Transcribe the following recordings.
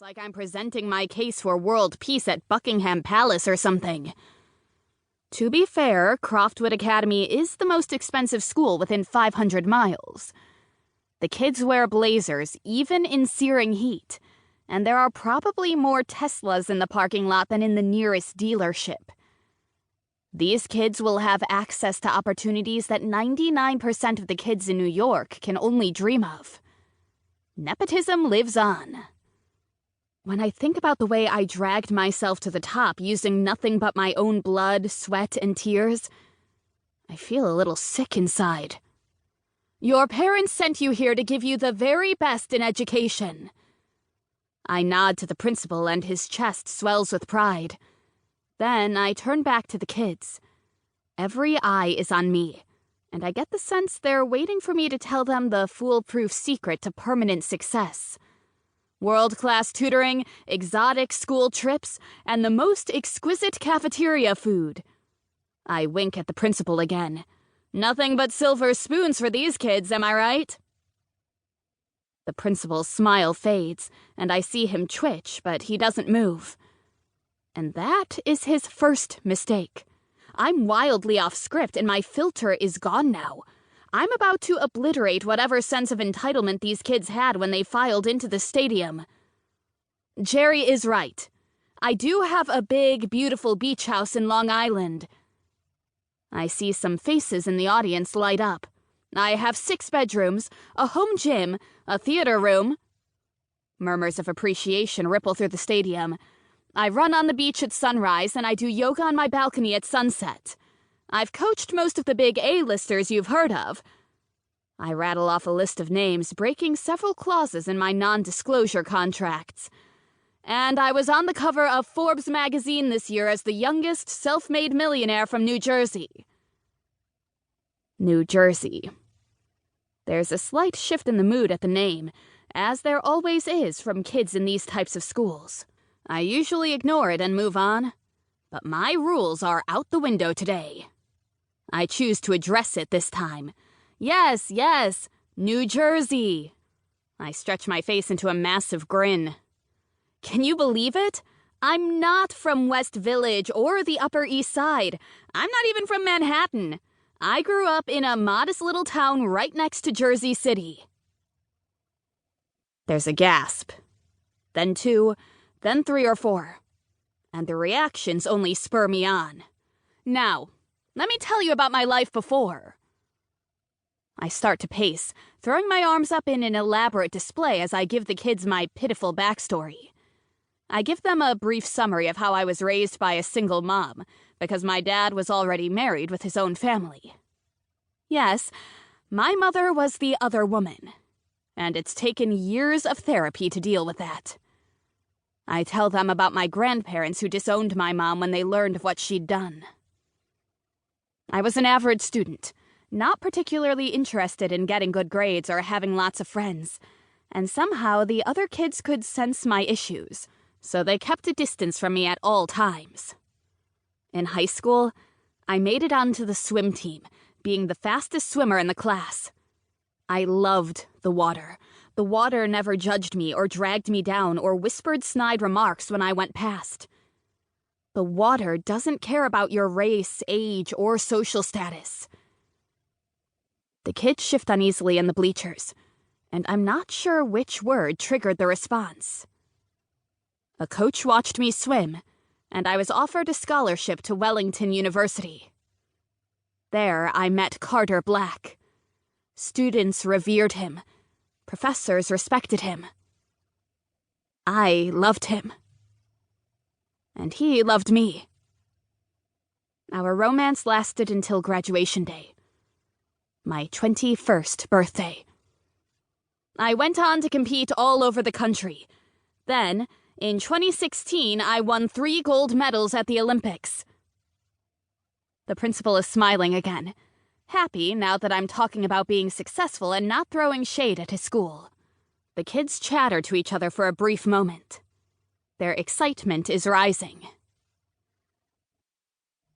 It's like I'm presenting my case for world peace at Buckingham Palace or something. To be fair, Croftwood Academy is the most expensive school within 500 miles. The kids wear blazers, even in searing heat, and there are probably more Teslas in the parking lot than in the nearest dealership. These kids will have access to opportunities that 99% of the kids in New York can only dream of. Nepotism lives on. When I think about the way I dragged myself to the top using nothing but my own blood, sweat, and tears, I feel a little sick inside. Your parents sent you here to give you the very best in education. I nod to the principal and his chest swells with pride. Then I turn back to the kids. Every eye is on me, and I get the sense they're waiting for me to tell them the foolproof secret to permanent success. World-class tutoring, exotic school trips, and the most exquisite cafeteria food. I wink at the principal again. Nothing but silver spoons for these kids, am I right? The principal's smile fades, and I see him twitch, but he doesn't move. And that is his first mistake. I'm wildly off script, and my filter is gone now. I'm about to obliterate whatever sense of entitlement these kids had when they filed into the stadium. Jerry is right. I do have a big, beautiful beach house in Long Island. I see some faces in the audience light up. I have 6 bedrooms, a home gym, a theater room. Murmurs of appreciation ripple through the stadium. I run on the beach at sunrise, and I do yoga on my balcony at sunset. I've coached most of the big A-listers you've heard of. I rattle off a list of names, breaking several clauses in my non-disclosure contracts. And I was on the cover of Forbes magazine this year as the youngest self-made millionaire from New Jersey. New Jersey. There's a slight shift in the mood at the name, as there always is from kids in these types of schools. I usually ignore it and move on, but my rules are out the window today. I choose to address it this time. Yes, New Jersey. I stretch my face into a massive grin. Can you believe it? I'm not from West Village or the Upper East Side. I'm not even from Manhattan. I grew up in a modest little town right next to Jersey City. There's a gasp. Then 2, then 3 or 4. And the reactions only spur me on. Now, let me tell you about my life before. I start to pace, throwing my arms up in an elaborate display as I give the kids my pitiful backstory. I give them a brief summary of how I was raised by a single mom, because my dad was already married with his own family. Yes, my mother was the other woman, and it's taken years of therapy to deal with that. I tell them about my grandparents who disowned my mom when they learned of what she'd done. I was an average student, not particularly interested in getting good grades or having lots of friends, and somehow the other kids could sense my issues, so they kept a distance from me at all times. In high school, I made it onto the swim team, being the fastest swimmer in the class. I loved the water. The water never judged me or dragged me down or whispered snide remarks when I went past. The water doesn't care about your race, age, or social status. The kids shift uneasily in the bleachers, and I'm not sure which word triggered the response. A coach watched me swim, and I was offered a scholarship to Wellington University. There I met Carter Black. Students revered him. Professors respected him. I loved him. And he loved me. Our romance lasted until graduation day. My 21st birthday. I went on to compete all over the country. Then, in 2016, I won 3 gold medals at the Olympics. The principal is smiling again, happy now that I'm talking about being successful and not throwing shade at his school. The kids chatter to each other for a brief moment. Their excitement is rising.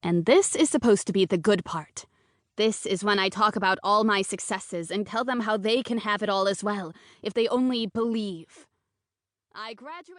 And this is supposed to be the good part. This is when I talk about all my successes and tell them how they can have it all as well, if they only believe. I graduated...